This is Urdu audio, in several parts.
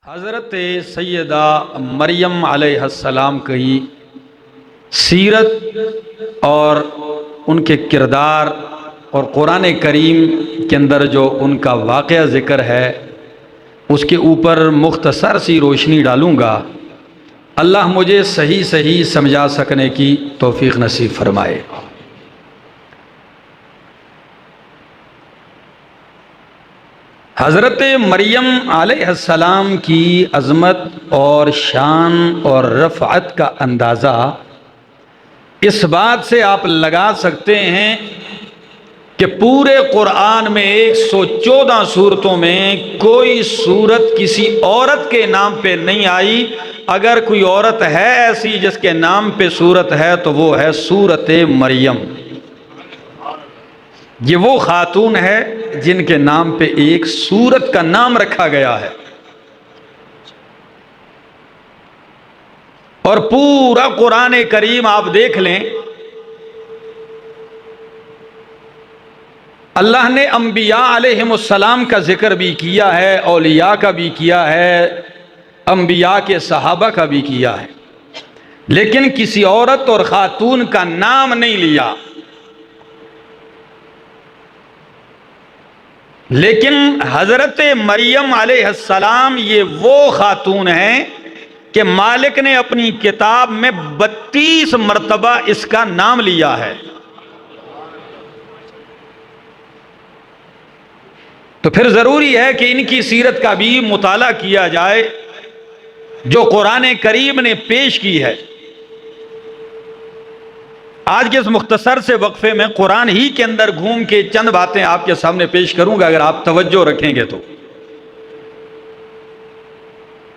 حضرت سیدہ مریم علیہ السلام کی سیرت اور ان کے کردار اور قرآن کریم کے اندر جو ان کا واقعہ ذکر ہے اس کے اوپر مختصر سی روشنی ڈالوں گا۔ اللہ مجھے صحیح سمجھا سکنے کی توفیق نصیب فرمائے۔ حضرت مریم علیہ السلام کی عظمت اور شان اور رفعت کا اندازہ اس بات سے آپ لگا سکتے ہیں کہ پورے قرآن میں 114 سورتوں میں کوئی سورت کسی عورت کے نام پہ نہیں آئی۔ اگر کوئی عورت ہے ایسی جس کے نام پہ سورت ہے تو وہ ہے سورت مریم۔ یہ وہ خاتون ہے جن کے نام پہ ایک سورت کا نام رکھا گیا ہے، اور پورا قرآن کریم آپ دیکھ لیں، اللہ نے انبیاء علیہم السلام کا ذکر بھی کیا ہے، اولیاء کا بھی کیا ہے، انبیاء کے صحابہ کا بھی کیا ہے، لیکن کسی عورت اور خاتون کا نام نہیں لیا۔ لیکن حضرت مریم علیہ السلام یہ وہ خاتون ہیں کہ مالک نے اپنی کتاب میں 32 مرتبہ اس کا نام لیا ہے۔ تو پھر ضروری ہے کہ ان کی سیرت کا بھی مطالعہ کیا جائے جو قرآن کریم نے پیش کی ہے۔ آج کے اس مختصر سے وقفے میں قرآن ہی کے اندر گھوم کے چند باتیں آپ کے سامنے پیش کروں گا اگر آپ توجہ رکھیں گے تو۔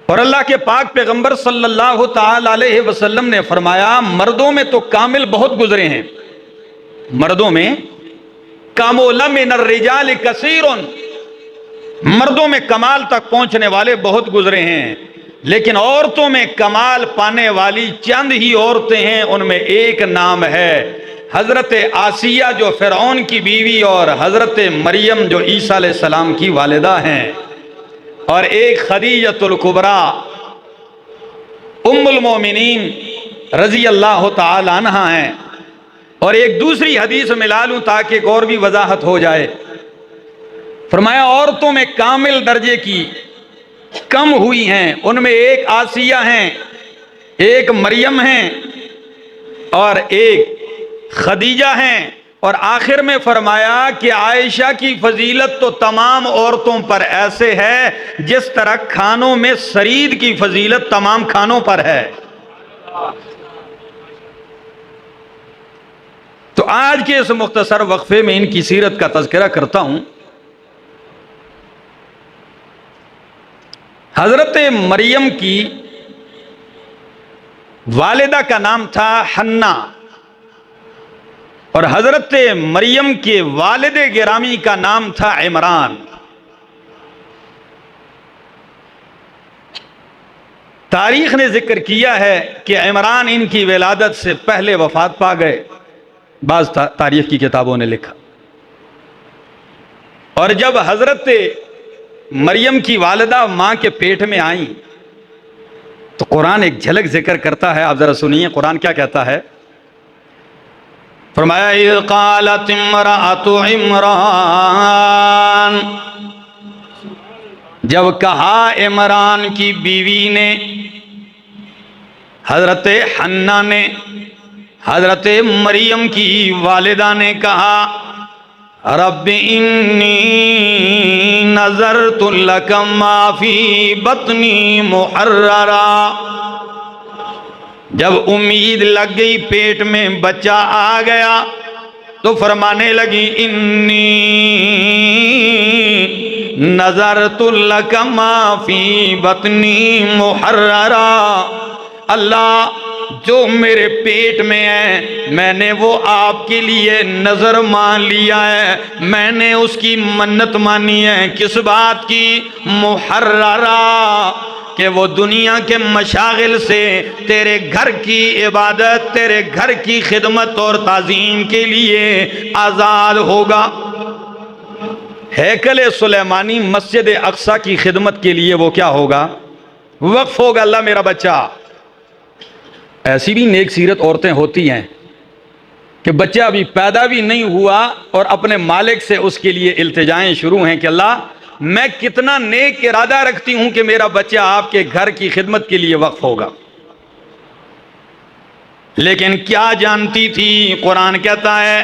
اور اللہ کے پاک پیغمبر صلی اللہ تعالی علیہ وسلم نے فرمایا، مردوں میں تو کامل بہت گزرے ہیں، مردوں میں کامل من الرجال کثیر، مردوں میں کمال تک پہنچنے والے بہت گزرے ہیں، لیکن عورتوں میں کمال پانے والی چند ہی عورتیں ہیں، ان میں ایک نام ہے حضرت آسیہ جو فرعون کی بیوی، اور حضرت مریم جو عیسیٰ علیہ السلام کی والدہ ہیں، اور ایک خدیجۃ الکبریٰ ام المومنین رضی اللہ تعالی عنہا ہیں۔ اور ایک دوسری حدیث ملا لوں تاکہ ایک اور بھی وضاحت ہو جائے۔ فرمایا عورتوں میں کامل درجے کی کم ہوئی ہیں، ان میں ایک آسیہ ہیں، ایک مریم ہیں، اور ایک خدیجہ ہیں، اور آخر میں فرمایا کہ عائشہ کی فضیلت تو تمام عورتوں پر ایسے ہے جس طرح کھانوں میں سرید کی فضیلت تمام کھانوں پر ہے۔ تو آج کے اس مختصر وقفے میں ان کی سیرت کا تذکرہ کرتا ہوں۔ حضرت مریم کی والدہ کا نام تھا حنا، اور حضرت مریم کے والد گرامی کا نام تھا عمران۔ تاریخ نے ذکر کیا ہے کہ عمران ان کی ولادت سے پہلے وفات پا گئے، بعض تاریخ کی کتابوں نے لکھا۔ اور جب حضرت مریم کی والدہ ماں کے پیٹ میں آئیں تو قرآن ایک جھلک ذکر کرتا ہے، آپ ذرا سنیے قرآن کیا کہتا ہے۔ فرمایا اذ قالت امرأۃ عمران، جب کہا عمران کی بیوی نے، حضرت حنا نے، حضرت مریم کی والدہ نے کہا، رب انی نذرت لک ما فی بطنی محررا، جب امید لگ گئی پیٹ میں بچہ آ گیا تو فرمانے لگی انی نذرت لک ما فی بطنی محررا، اللہ جو میرے پیٹ میں ہے میں نے وہ آپ کے لیے نظر مان لیا ہے، میں نے اس کی منت مانی ہے۔ کس بات کی؟ محررہ، کہ وہ دنیا کے مشاغل سے تیرے گھر کی عبادت، تیرے گھر کی خدمت اور تعظیم کے لیے آزاد ہوگا۔ ہیکل سلیمانی مسجد اقصی کی خدمت کے لیے وہ کیا ہوگا؟ وقف ہوگا اللہ میرا بچہ۔ ایسی بھی نیک سیرت عورتیں ہوتی ہیں کہ بچہ ابھی پیدا بھی نہیں ہوا اور اپنے مالک سے اس کے لیے التجائیں شروع ہیں کہ اللہ میں کتنا نیک ارادہ رکھتی ہوں کہ میرا بچہ آپ کے گھر کی خدمت کے لیے وقف ہوگا، لیکن کیا جانتی تھی؟ قرآن کہتا ہے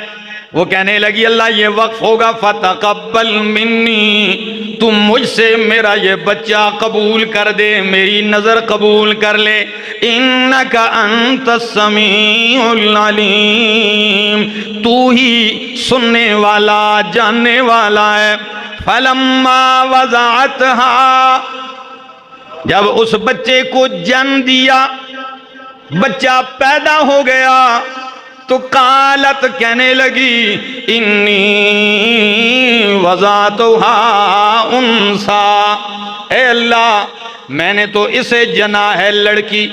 وہ کہنے لگی اللہ یہ وقف ہوگا، فتقبل منی، تم مجھ سے میرا یہ بچہ قبول کر دے، میری نظر قبول کر لے، انک انت السمیع العلیم، تو ہی سننے والا جاننے والا ہے۔ فلما وضعتها، جب اس بچے کو جنم دیا، بچہ پیدا ہو گیا، تو قالت کہنے لگی انی وضعتها انثی، اے اللہ میں نے تو اسے جنا ہے لڑکی،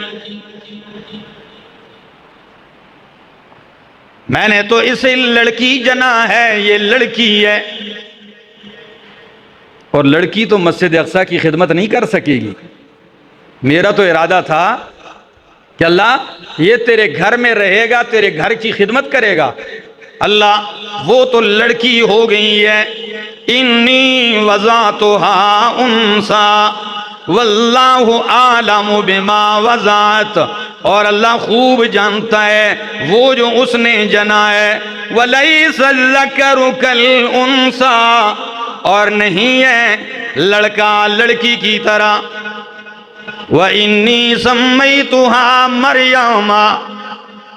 میں نے تو اسے لڑکی جنا ہے، یہ لڑکی ہے، اور لڑکی تو مسجد اقصی کی خدمت نہیں کر سکے گی۔ میرا تو ارادہ تھا کہ اللہ یہ تیرے گھر میں رہے گا، تیرے گھر کی خدمت کرے گا، اللہ وہ تو لڑکی ہو گئی ہے۔ انی وضعتها انثی واللہ اعلم بما وضعت، اور اللہ خوب جانتا ہے وہ جو اس نے جنا ہے۔ ولیس الذکر کالانثی، اور نہیں ہے لڑکا لڑکی کی طرح۔ وَإِنِّي سَمَّيْتُهَا مَرْيَمَ،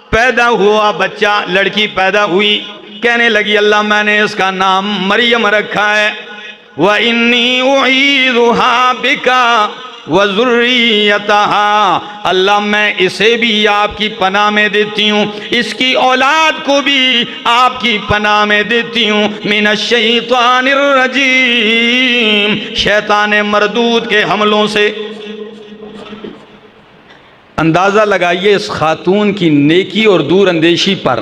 پیدا ہوا بچہ، لڑکی پیدا ہوئی، کہنے لگی اللہ میں نے اس کا نام مریم رکھا ہے۔ وَإِنِّي أُعِيذُهَا بِكَ وَذُرِّيَّتَهَا، اللہ میں اسے بھی آپ کی پناہ میں دیتی ہوں، اس کی اولاد کو بھی آپ کی پناہ میں دیتی ہوں، من الشیطان الرجیم، شیطان مردود کے حملوں سے۔ اندازہ لگائیے اس خاتون کی نیکی اور دور اندیشی پر۔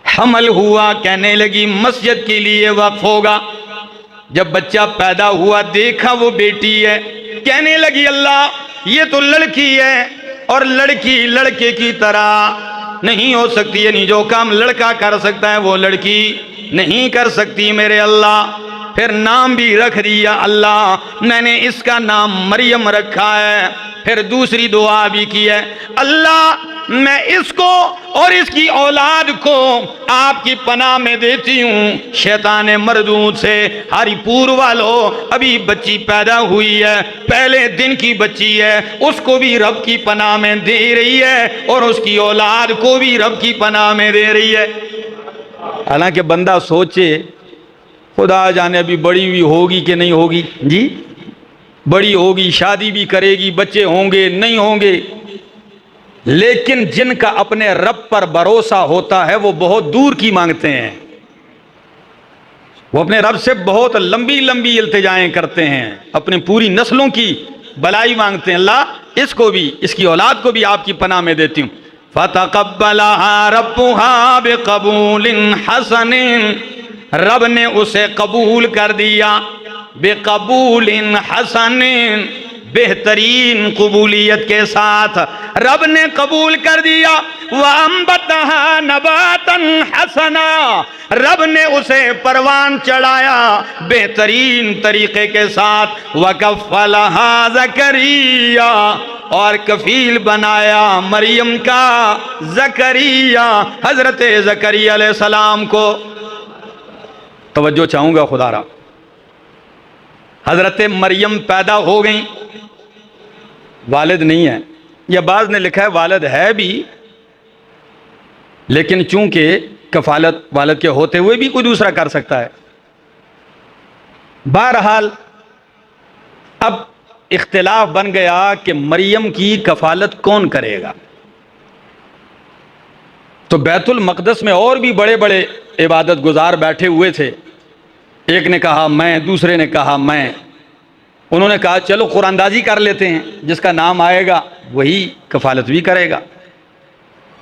حمل ہوا، کہنے لگی مسجد کے لیے وقف ہوگا۔ جب بچہ پیدا ہوا دیکھا وہ بیٹی ہے، کہنے لگی اللہ یہ تو لڑکی ہے، اور لڑکی لڑکے کی طرح نہیں ہو سکتی، یعنی جو کام لڑکا کر سکتا ہے وہ لڑکی نہیں کر سکتی میرے اللہ۔ پھر نام بھی رکھ دیا، اللہ میں نے اس کا نام مریم رکھا ہے۔ پھر دوسری دعا بھی کی ہے، اللہ میں اس کو اور اس کی اولاد کو آپ کی پناہ میں دیتی ہوں شیطان مردود سے۔ ہری پور والوں، ابھی بچی پیدا ہوئی ہے، پہلے دن کی بچی ہے، اس کو بھی رب کی پناہ میں دے رہی ہے، اور اس کی اولاد کو بھی رب کی پناہ میں دے رہی ہے۔ حالانکہ بندہ سوچے خدا جانے ابھی بڑی ہوئی ہوگی کہ نہیں ہوگی، جی بڑی ہوگی، شادی بھی کرے گی، بچے ہوں گے نہیں ہوں گے، لیکن جن کا اپنے رب پر بھروسہ ہوتا ہے وہ بہت دور کی مانگتے ہیں، وہ اپنے رب سے بہت لمبی لمبی التجائیں کرتے ہیں، اپنی پوری نسلوں کی بلائی مانگتے ہیں، اللہ اس کو بھی، اس کی اولاد کو بھی آپ کی پناہ میں دیتی ہوں۔ فَتَقَبَّلَهَا رَبُّهَا بِقَبُولٍ حَسَنٍ، رب نے اسے قبول کر دیا، بقبول حسن، بہترین قبولیت کے ساتھ رب نے قبول کر دیا۔ وَأَنبَتَهَا نَبَاتًا حَسَنًا، رب نے اسے پروان چڑھایا بہترین طریقے کے ساتھ۔ وَكَفَّلَهَا زَكَرِيَّا، اور کفیل بنایا مریم کا زکریا، حضرت زکریا علیہ السلام کو۔ توجہ چاہوں گا خدا را، حضرت مریم پیدا ہو گئیں، والد نہیں ہے، یا بعض نے لکھا ہے والد ہے بھی، لیکن چونکہ کفالت والد کے ہوتے ہوئے بھی کوئی دوسرا کر سکتا ہے۔ بہرحال اب اختلاف بن گیا کہ مریم کی کفالت کون کرے گا۔ تو بیت المقدس میں اور بھی بڑے بڑے عبادت گزار بیٹھے ہوئے تھے، ایک نے کہا میں، دوسرے نے کہا میں، انہوں نے کہا چلو قرآن اندازی کر لیتے ہیں، جس کا نام آئے گا وہی کفالت بھی کرے گا۔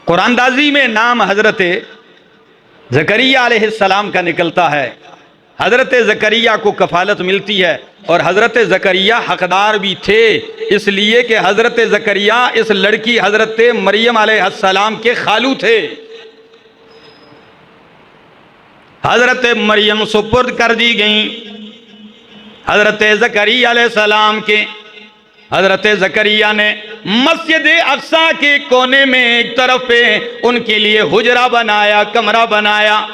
قرآن اندازی میں نام حضرت زکریا علیہ السلام کا نکلتا ہے، حضرت زکریا کو کفالت ملتی ہے، اور حضرت زکریا حقدار بھی تھے، اس لیے کہ حضرت زکریا اس لڑکی حضرت مریم علیہ السلام کے خالو تھے۔ حضرت مریم سپرد کر دی گئیں حضرت زکریا علیہ السلام کے۔ حضرت زکریا نے مسجد اقصی کے کونے میں ایک طرف پہ ان کے لیے حجرہ بنایا، کمرہ بنایا،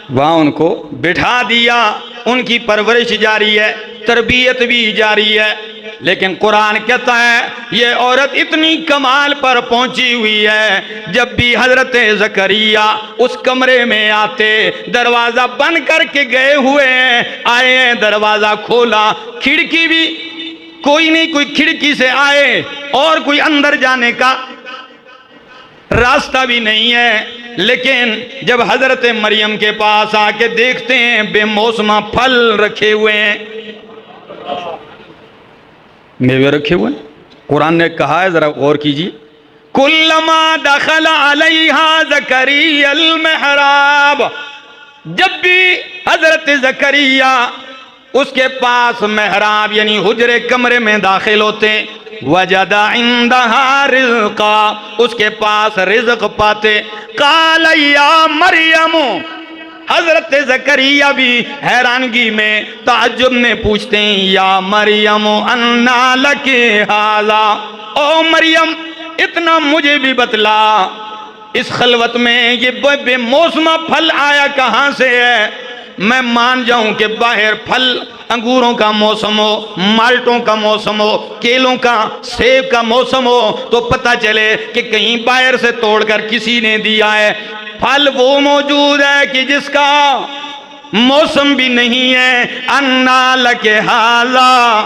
وہاں ان کو بٹھا دیا۔ ان کی پرورش جاری ہے، تربیت بھی جاری ہے، لیکن قرآن کہتا ہے یہ عورت اتنی کمال پر پہنچی ہوئی ہے، جب بھی حضرت زکریا اس کمرے میں آتے، دروازہ بند کر کے گئے ہوئے ہیں، آئے ہیں، دروازہ کھولا، کھڑکی بھی کوئی نہیں، کوئی کھڑکی سے آئے اور کوئی اندر جانے کا راستہ بھی نہیں ہے، لیکن جب حضرت مریم کے پاس آ کے دیکھتے ہیں بے موسمہ پھل رکھے ہوئے ہیں، میوے رکھے ہوئے ہیں، قرآن نے کہا ہے، ذرا غور کیجیے، کلما دخل علیہا زکریا المحراب، جب بھی حضرت زکریا اس کے پاس محراب یعنی حجرے کمرے میں داخل ہوتے، وجد عندہا رزقا، اس کے پاس رزق پاتے، قال یا مریم، حضرت زکریا بھی حیرانگی میں تعجب میں پوچھتے ہیں، یا مریم انا لک ھذا، او مریم اتنا مجھے بھی بتلا، اس خلوت میں یہ بے موسمہ پھل آیا کہاں سے ہے؟ میں مان جاؤں کہ باہر پھل انگوروں کا موسم ہو، مالٹوں کا موسم ہو، کیلوں کا، سیب کا موسم ہو تو پتہ چلے کہ کہیں باہر سے توڑ کر کسی نے دیا ہے۔ پھل وہ موجود ہے کہ جس کا موسم بھی نہیں ہے، انا لک ھذا،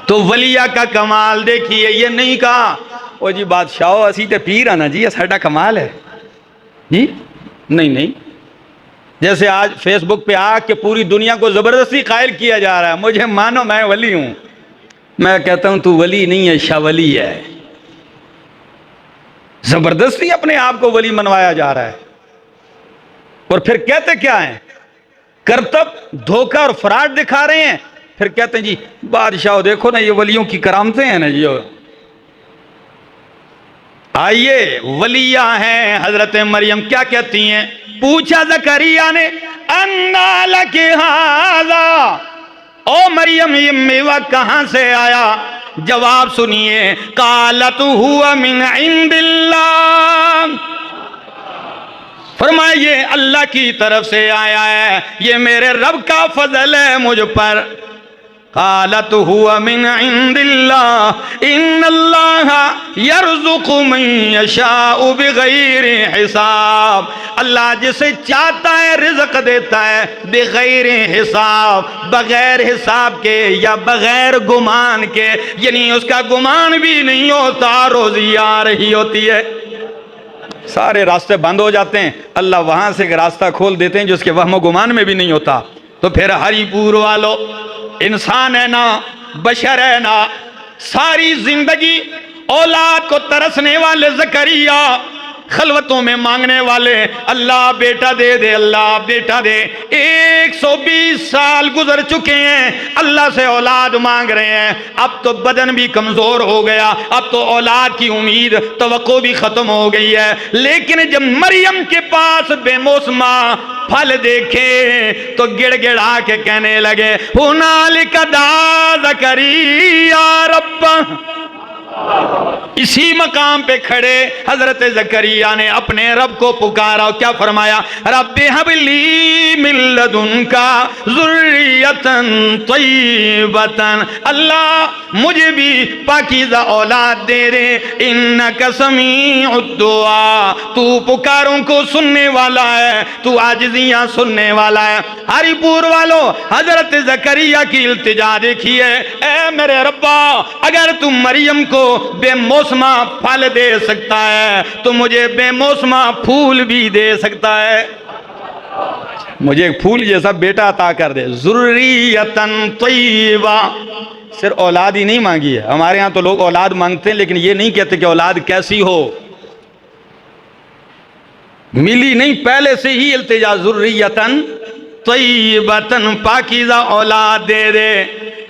تو ولیہ کا کمال دیکھیے، یہ نہیں کہا او جی بادشاہو اسی تے پیر آنا جی، یہ ساڈا کمال ہے جی، نہیں، جیسے آج فیس بک پہ آ کے پوری دنیا کو زبردستی قائل کیا جا رہا ہے، مجھے مانو میں ولی ہوں، میں کہتا ہوں تو ولی نہیں ہے، شاہ ولی ہے۔ زبردستی اپنے آپ کو ولی منوایا جا رہا ہے، اور پھر کہتے کیا ہیں؟ کرتب، دھوکہ اور فراڈ دکھا رہے ہیں، پھر کہتے ہیں جی بادشاہ دیکھو نا یہ ولیوں کی کرامتیں ہیں نا جی۔ آئیے ولیہ ہیں حضرت مریم، کیا کہتی ہیں؟ پوچھا زکریا نے، انا لک ھذا، او مریم یہ میوہ کہاں سے آیا؟ جواب سنیے، قالت ہوا من عند اللہ، فرمایا یہ اللہ کی طرف سے آیا ہے، یہ میرے رب کا فضل ہے مجھ پر۔ قالت ہوا من عند اللہ ان اللہ یرزق من یشاء بغیر حساب، اللہ جسے چاہتا ہے رزق دیتا ہے بغیر حساب، بغیر حساب کے یا بغیر گمان کے، یعنی اس کا گمان بھی نہیں ہوتا، روزی آ رہی ہوتی ہے، سارے راستے بند ہو جاتے ہیں، اللہ وہاں سے ایک راستہ کھول دیتے ہیں جو اس کے وہم و گمان میں بھی نہیں ہوتا۔ تو پھر ہری پور والو، انسان ہے نا، بشر ہے نا، ساری زندگی اولاد کو ترسنے والے زکریا، خلوتوں میں مانگنے والے، اللہ بیٹا دے دے، اللہ بیٹا دے، 120 سال گزر چکے ہیں، اللہ سے اولاد مانگ رہے ہیں، اب تو بدن بھی کمزور ہو گیا، اب تو اولاد کی امید، توقع بھی ختم ہو گئی ہے، لیکن جب مریم کے پاس بے موسمہ پھل دیکھے تو گڑ گڑا کے کہنے لگے، ہنالک دعا زکریا ربہ، اسی مقام پہ کھڑے حضرت زکریا نے اپنے رب کو پکارا، کیا فرمایا؟ رب ہب لی من لدنک ذریۃ طیبۃ، اللہ مجھے بھی پاکیزہ اولاد دے دے، انک سمیع الدعاء، تو پکاروں کو سننے والا ہے، تو عاجزیاں سننے والا ہے۔ ہری پور والو، حضرت زکریا کی التجا دیکھیے، اے میرے ربا اگر تم مریم کو بے موسمہ پھل دے سکتا ہے تو مجھے بے موسمہ پھول بھی دے سکتا ہے، مجھے ایک پھول جیسا بیٹا عطا کر دے۔ ذریۃ طیبہ، صرف اولاد ہی نہیں مانگی ہے، ہمارے ہاں تو لوگ اولاد مانگتے ہیں لیکن یہ نہیں کہتے کہ اولاد کیسی ہو، ملی نہیں، پہلے سے ہی التجا ذریۃ طیبتن پاکیزہ اولاد دے دے۔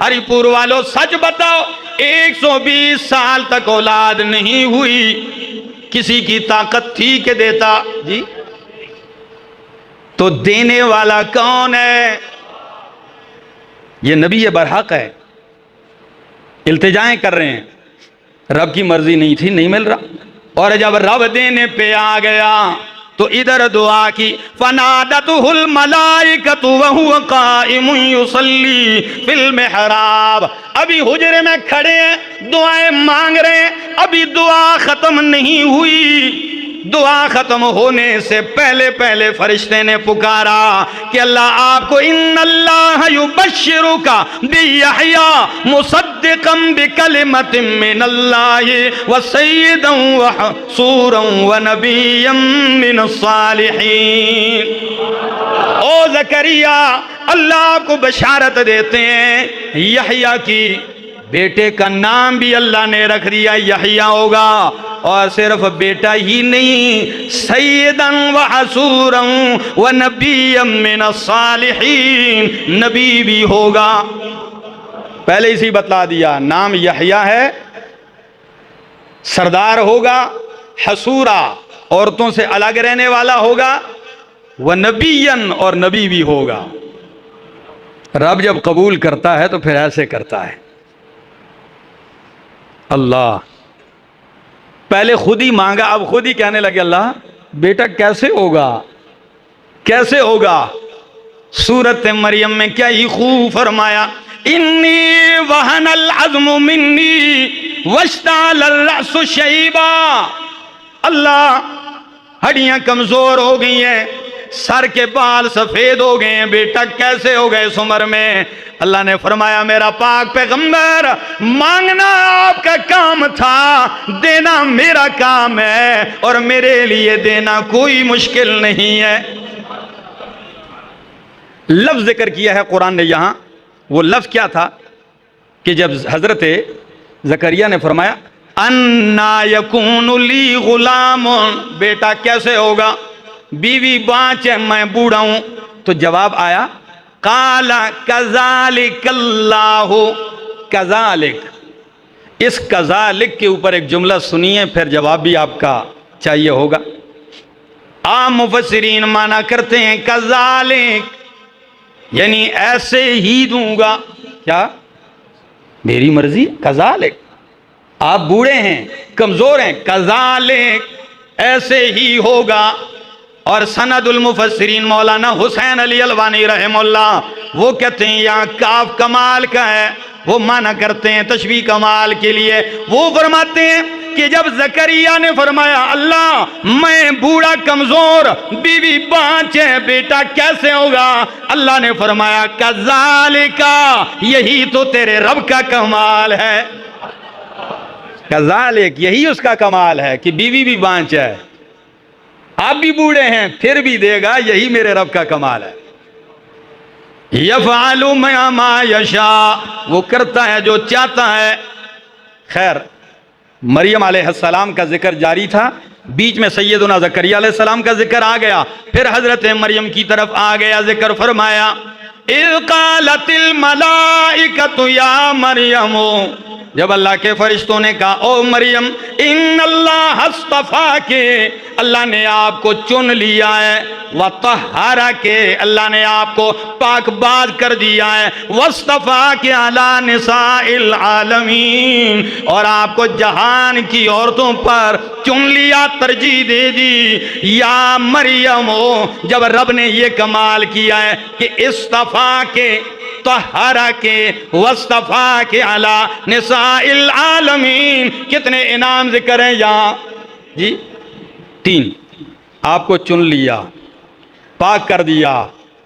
ہری پور والوں سچ بتاؤ 120 سال تک اولاد نہیں ہوئی، کسی کی طاقت تھی کہ دیتا؟ جی تو دینے والا کون ہے؟ یہ نبی برحق ہے، التجائیں کر رہے ہیں، رب کی مرضی نہیں تھی، نہیں مل رہا، اور جب رب دینے پہ آ گیا تو ادھر دعا کی فنادتہ الملائکۃ وہو قائم یصلی فی المحراب۔ ابھی حجرے میں کھڑے ہیں، دعائیں مانگ رہے ہیں، ابھی دعا ختم نہیں ہوئی۔ دعا ختم ہونے سے پہلے پہلے فرشتے نے پکارا کہ اللہ آپ کو ان اللہ یبشرک بیحییٰ مصدقا بکلمۃ من اللہ وسیدا وحصورا ونبیا من الصالحین۔ او زکریا، اللہ آپ کو بشارت دیتے ہیں یحییٰ کی، بیٹے کا نام بھی اللہ نے رکھ دیا یحییٰ ہوگا، اور صرف بیٹا ہی نہیں، سیداً وحصوراً ونبیاً من الصالحین، نبی بھی ہوگا۔ پہلے اسی بتلا دیا، نام یحییٰ ہے، سردار ہوگا، حصورا عورتوں سے الگ رہنے والا ہوگا، ونبیاً اور نبی بھی ہوگا۔ رب جب قبول کرتا ہے تو پھر ایسے کرتا ہے۔ اللہ پہلے خود ہی مانگا، اب خود ہی کہنے لگے اللہ بیٹا کیسے ہوگا، کیسے ہوگا؟ سورت مریم میں کیا ہی خوب فرمایا، انی وہن العظم منی واشتعل الرأس شیبا۔ اللہ ہڈیاں کمزور ہو گئی ہیں، سر کے بال سفید ہو گئے ہیں، بیٹا کیسے ہو گئے اس عمر میں؟ اللہ نے فرمایا میرا پاک پیغمبر، مانگنا آپ کا کام تھا، دینا میرا کام ہے، اور میرے لیے دینا کوئی مشکل نہیں ہے۔ لفظ ذکر کیا ہے قرآن نے یہاں، وہ لفظ کیا تھا کہ جب حضرت زکریا نے فرمایا انا یکون لی غلام، بیٹا کیسے ہوگا، بیوی بانچ ہے، میں بوڑھا ہوں، تو جواب آیا قال کذالک اللہ، کذالک، اس کذالک کے اوپر ایک جملہ سنیے، پھر جواب بھی آپ کا چاہیے ہوگا۔ عام مفسرین مانا کرتے ہیں کذالک یعنی ایسے ہی دوں گا، کیا میری مرضی، کذالک آپ بوڑھے ہیں، کمزور ہیں، کذالک ایسے ہی ہوگا۔ اور سند المفسرین مولانا حسین علی الوانی رحمہ اللہ وہ کہتے ہیں یہاں کاف کمال کا ہے، وہ مانا کرتے ہیں تشبیہ کمال کے لیے، وہ فرماتے ہیں کہ جب زکریا نے فرمایا اللہ میں بوڑھا کمزور، بیوی بانچ ہے، بیٹا کیسے ہوگا، اللہ نے فرمایا کذالک، یہی تو تیرے رب کا کمال ہے، کذالک یہی اس کا کمال ہے کہ بیوی بھی بانچ ہے، آپ بھی بوڑھے ہیں پھر بھی دے گا، یہی میرے رب کا کمال ہے۔ یفعل ما یشاء، وہ کرتا ہے جو چاہتا ہے۔ خیر مریم علیہ السلام کا ذکر جاری تھا، بیچ میں سیدنا زکریا علیہ السلام کا ذکر آ گیا، پھر حضرت مریم کی طرف آ گیا، ذکر فرمایا اذ قالت الملائکۃ یا مریم، جب اللہ کے فرشتوں نے کہا او مریم ان اللہ اصطفاک، اللہ نے آپ کو چن لیا ہے، وطہرک، اللہ نے آپ کو پاک باز کر دیا ہے، واصطفاک علی نساء العالمین، اور آپ کو جہان کی عورتوں پر چن لیا، ترجیح دے دی۔ یا مریم، جب رب نے یہ کمال کیا ہے کہ اصطفاک، طہرک، واصطفاک علی نساء العالمین، کتنے انعام ذکر ہیں یہاں جی؟ 3، آپ کو چن لیا، پاک کر دیا،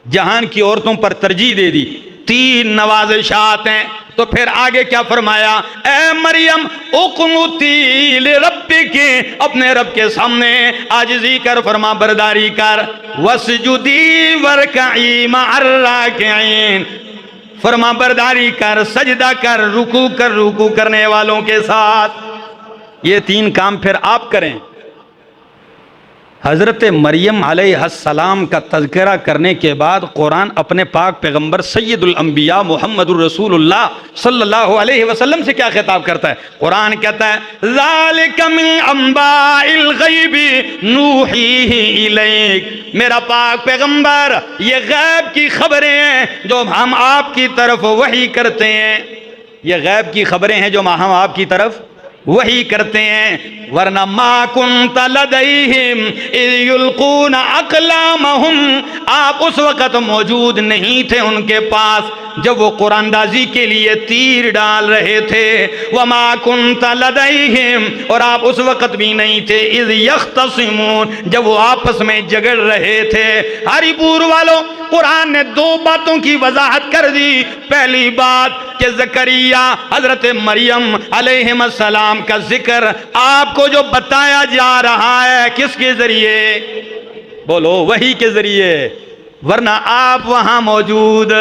جہان کی عورتوں پر ترجیح دے دی، 3 نوازشات ہیں۔ تو پھر آگے کیا فرمایا، اے مریم اقنتی لربک، اپنے رب کے سامنے عاجزی کر، فرما برداری کر، واسجدی وارکعی مع الراکعین، فرما برداری کر، سجدہ کر، رکوع کرنے والوں کے ساتھ۔ یہ 3 کام پھر آپ کریں۔ حضرت مریم علیہ السلام کا تذکرہ کرنے کے بعد قرآن اپنے پاک پیغمبر سید الانبیاء محمد الرسول اللہ صلی اللہ علیہ وسلم سے کیا خطاب کرتا ہے؟ قرآن کہتا ہے ذالک من انباء الغیب نوحیہ الیک، میرا پاک پیغمبر یہ غیب کی خبریں ہیں جو ہم آپ کی طرف وحی کرتے ہیں، یہ غیب کی خبریں ہیں جو ہم آپ کی طرف وہی کرتے ہیں، ورنہ ما کنت لدیہم اذ یلقون اقلامہم، آپ اس وقت موجود نہیں تھے ان کے پاس جب وہ قرآن اندازی کے لیے تیر ڈال رہے تھے، وما کنت لدیہم، اور آپ اس وقت بھی نہیں تھے اذ یختصمون، جب وہ آپس میں جگڑ رہے تھے۔ ہری پور والوں، قرآن نے دو باتوں کی وضاحت کر دی۔ پہلی بات کہ زکریا حضرت مریم علیہ السلام کا ذکر آپ کو جو بتایا جا رہا ہے کس کے ذریعے؟ بولو، وحی کے ذریعے، ورنہ آپ وہاں موجود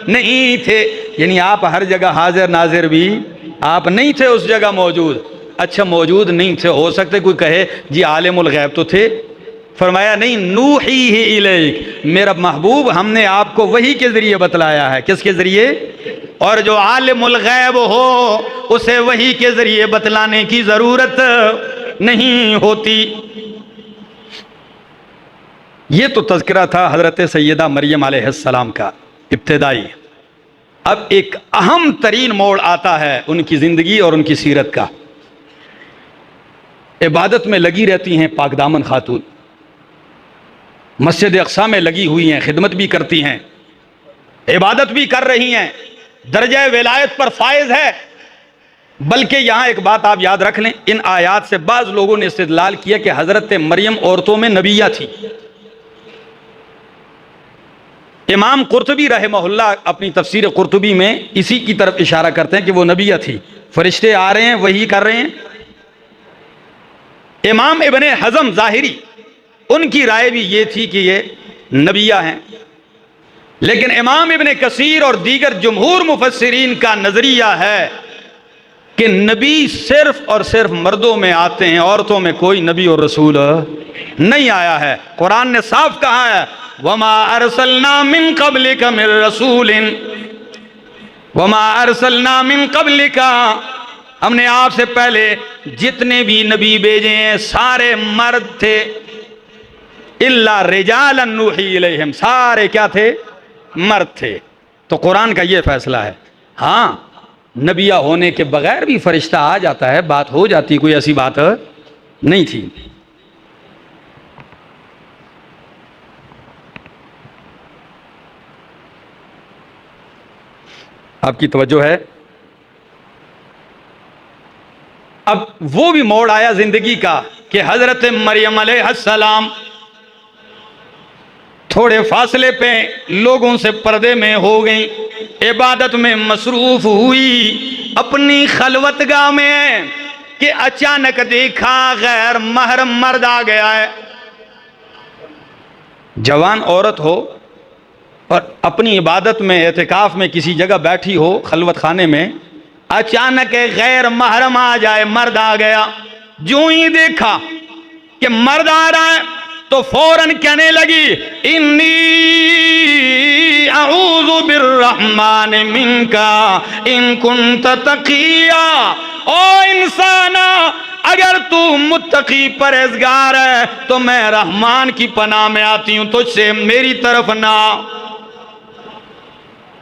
نہیں تھے، یعنی آپ ہر جگہ حاضر ناظر بھی آپ نہیں تھے اس جگہ موجود۔ اچھا موجود نہیں تھے، ہو سکتے کوئی کہے جی عالم الغیب تو تھے، فرمایا نہیں، نوحیہ الیک، میرا محبوب ہم نے آپ کو وحی کے ذریعے بتلایا ہے۔ کس کے ذریعے؟ اور جو عالم الغیب ہو اسے وحی کے ذریعے بتلانے کی ضرورت نہیں ہوتی۔ یہ تو تذکرہ تھا حضرت سیدہ مریم علیہ السلام کا ابتدائی۔ اب ایک اہم ترین موڑ آتا ہے ان کی زندگی اور ان کی سیرت کا۔ عبادت میں لگی رہتی ہیں پاک دامن خاتون، مسجد اقصیٰ میں لگی ہوئی ہیں، خدمت بھی کرتی ہیں، عبادت بھی کر رہی ہیں، درجہ ولایت پر فائز ہے۔ بلکہ یہاں ایک بات آپ یاد رکھ لیں، ان آیات سے بعض لوگوں نے استدلال کیا کہ حضرت مریم عورتوں میں نبیہ تھی۔ امام قرطبی رحمہ اللہ اپنی تفسیر قرطبی میں اسی کی طرف اشارہ کرتے ہیں کہ وہ نبیہ تھی، فرشتے آ رہے ہیں وحی کر رہے ہیں۔ امام ابن حزم ظاہری، ان کی رائے بھی یہ تھی کہ یہ نبیہ ہیں، لیکن امام ابن کثیر اور دیگر جمہور مفسرین کا نظریہ ہے کہ نبی صرف اور صرف مردوں میں آتے ہیں، عورتوں میں کوئی نبی اور رسول نہیں آیا ہے۔ قرآن نے صاف کہا ہے وَمَا أَرْسَلْنَا مِن قَبْلِكَ مِن رَسُولٍ وَمَا أَرْسَلْنَا مِن قَبْلِكَ، ہم نے آپ سے پہلے جتنے بھی نبی بھیجے ہیں سارے مرد تھے، إِلَّا رِجَالًا نُوحِي إِلَيْهِمْ، سارے کیا تھے؟ مرد تھے۔ تو قرآن کا یہ فیصلہ ہے۔ ہاں نبیہ ہونے کے بغیر بھی فرشتہ آ جاتا ہے، بات ہو جاتی، کوئی ایسی بات نہیں تھی۔ آپ کی توجہ ہے؟ اب وہ بھی موڑ آیا زندگی کا کہ حضرت مریم علیہ السلام تھوڑے فاصلے پہ لوگوں سے پردے میں ہو گئیں، عبادت میں مصروف ہوئی، اپنی خلوتگاہ میں کہ اچانک دیکھا غیر محرم مرد آ گیا ہے۔ جوان عورت ہو اور اپنی عبادت میں اعتکاف میں کسی جگہ بیٹھی ہو خلوت خانے میں، اچانک غیر محرم آ جائے، مرد آ گیا، جو ہی دیکھا کہ مرد آ رہا ہے تو فوراً کہنے لگی انی اعوذ بالرحمن منکا ان کنت تقیا، او انسانا اگر تو متقی پرہیزگار ہے تو میں رحمان کی پناہ میں آتی ہوں، تجھ سے میری طرف نہ۔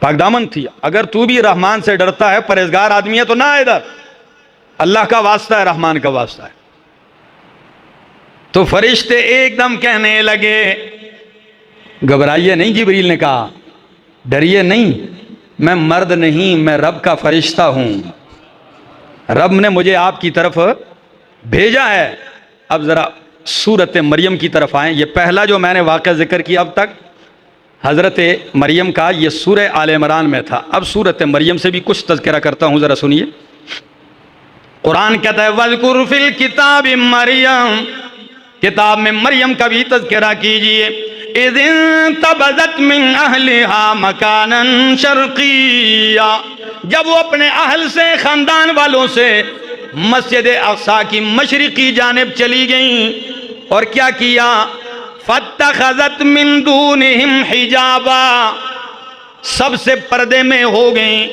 پاک دامن تھی، اگر تو بھی رحمان سے ڈرتا ہے، پرہیزگار آدمی ہے تو نہ ادھر، اللہ کا واسطہ ہے، رحمان کا واسطہ ہے۔ تو فرشتے ایک دم کہنے لگے، گھبرائیے نہیں، جبریل نے کہا ڈریے نہیں، میں مرد نہیں، میں رب کا فرشتہ ہوں، رب نے مجھے آپ کی طرف بھیجا ہے۔ اب ذرا سورت مریم کی طرف آئیں۔ یہ پہلا جو میں نے واقعہ ذکر کیا اب تک حضرت مریم کا، یہ سورہ آل عمران میں تھا۔ اب سورت مریم سے بھی کچھ تذکرہ کرتا ہوں، ذرا سنیے۔ قرآن کہتا ہے وَاذْكُرْ فِي الْكِتَابِ مریم، کتاب میں مریم کا بھی تذکرہ کیجئے۔ اِذِ انتبذت من اہلها مکانا شرقیا، جب وہ اپنے اہل سے، خاندان والوں سے مسجد اقصیٰ کی مشرقی جانب چلی گئیں، اور کیا کیا؟ فاتخذت من دونہم حجابا، سب سے پردے میں ہو گئیں.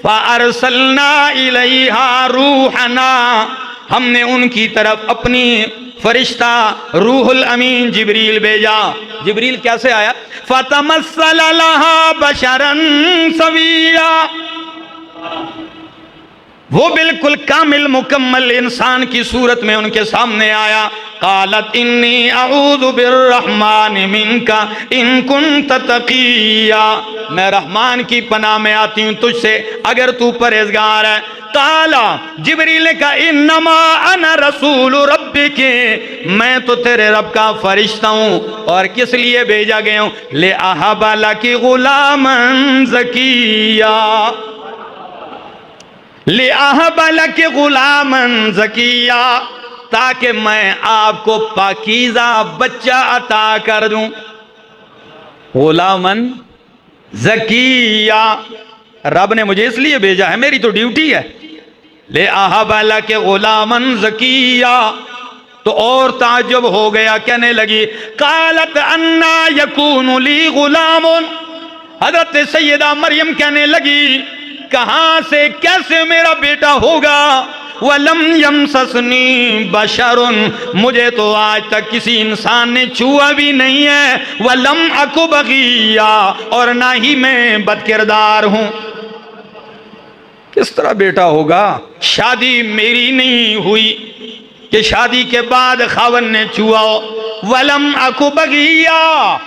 فارسلنا الیہا روحنا، ہم نے ان کی طرف اپنی فرشتہ روح الامین جبریل بھیجا. جبریل کیسے آیا؟ فتمثل لہا بشرا سویا، وہ بالکل کامل مکمل انسان کی صورت میں ان کے سامنے آیا. قالت انی اعوذ بالرحمن منک ان کنت تقیا، میں رحمان کی پناہ میں آتی ہوں تجھ سے اگر تو پرہیزگار ہے. قالا، جبریل نے کہا انما انا رسول ربک، میں تو تیرے رب کا فرشتہ ہوں. اور کس لیے بھیجا گیا ہوں؟ لأہب لک غلاما زکیا، لأہب لک غلاما زکیا، تاکہ میں آپ کو پاکیزہ بچہ عطا کر دوں. غلاما زکیا، رب نے مجھے اس لیے بھیجا ہے، میری تو ڈیوٹی ہے. لأہب لک غلاما زکیا. تو اور تعجب ہو گیا، کہنے لگی قالت انا یکون لی غلام، حضرت سیدہ مریم کہنے لگی کہاں سے کیسے میرا بیٹا ہوگا؟ وَلَمْ يَمْسَسْنِي بَشَرٌ، مجھے تو آج تک کسی انسان نے چھوا بھی نہیں ہے. وَلَمْ أَكُ بَغِيًّا، اور نہ ہی میں بد کردار ہوں. کس طرح بیٹا ہوگا؟ شادی میری نہیں ہوئی کہ شادی کے بعد خاوند نے چھوا ہو. وَلَمْ أَكُ بَغِيًّا،